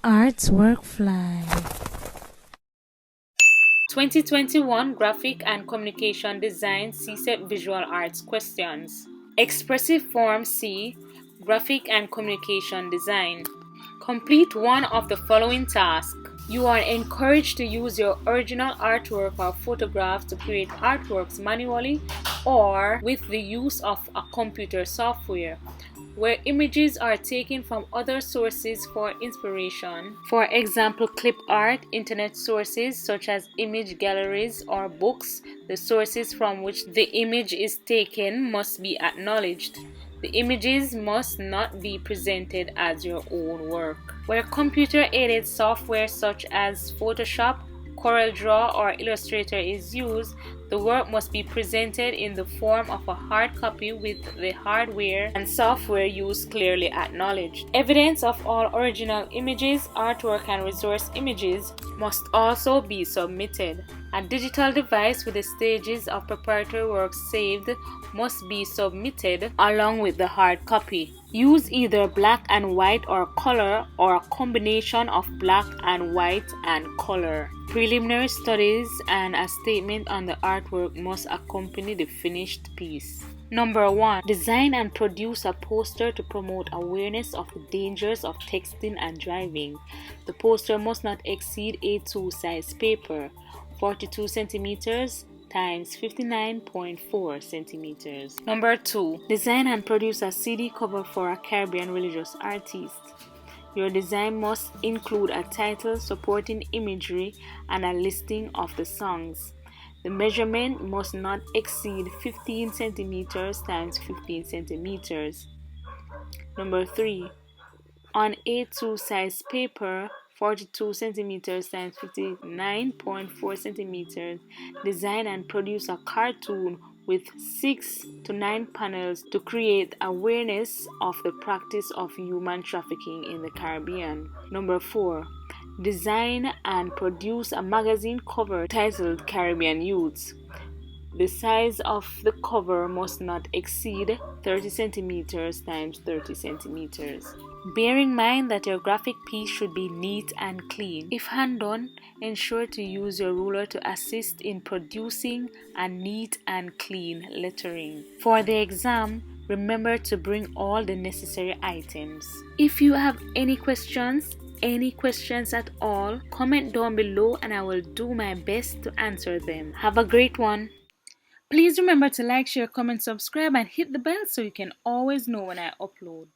Arts Workfly 2021 Graphic and Communication Design CSEP Visual Arts Questions. Expressive Form C. Graphic and Communication Design. Complete one of the following tasks. You are encouraged to use your original artwork or photograph to create artworks manually or with the use of a computer software, where images are taken from other sources for inspiration. For example, clip art, internet sources such as image galleries or books. The sources from which the image is taken must be acknowledged. The images must not be presented as your own work. Where computer-aided software such as Photoshop, CorelDRAW, or Illustrator is used, the work must be presented in the form of a hard copy with the hardware and software used clearly acknowledged. Evidence of all original images, artwork, and resource images must also be submitted. A digital device with the stages of preparatory work saved must be submitted along with the hard copy. Use either black and white or color, or a combination of black and white and color. Preliminary studies and a statement on the artwork must accompany the finished piece. Number 1. Design and produce a poster to promote awareness of the dangers of texting and driving. The poster must not exceed A2 size paper, 42 centimeters times 59.4 centimeters. Number 2. Design and produce a CD cover for a Caribbean religious artist. Your design must include a title, supporting imagery, and a listing of the songs. The measurement must not exceed 15 centimeters times 15 centimeters. Number 3. On A2 size paper, 42 centimeters times 59.4 centimeters, design and produce a cartoon with 6 to 9 panels to create awareness of the practice of human trafficking in the Caribbean. Number 4. Design and produce a magazine cover titled Caribbean Youths. The size of the cover must not exceed 30 centimeters times 30 centimeters. Bear in mind that your graphic piece should be neat and clean. If hand-done, ensure to use your ruler to assist in producing a neat and clean lettering. For the exam, remember to bring all the necessary items. If you have any questions at all, comment down below and I will do my best to answer them. Have a great one. Please remember to like, share, comment, subscribe, and hit the bell so you can always know when I upload.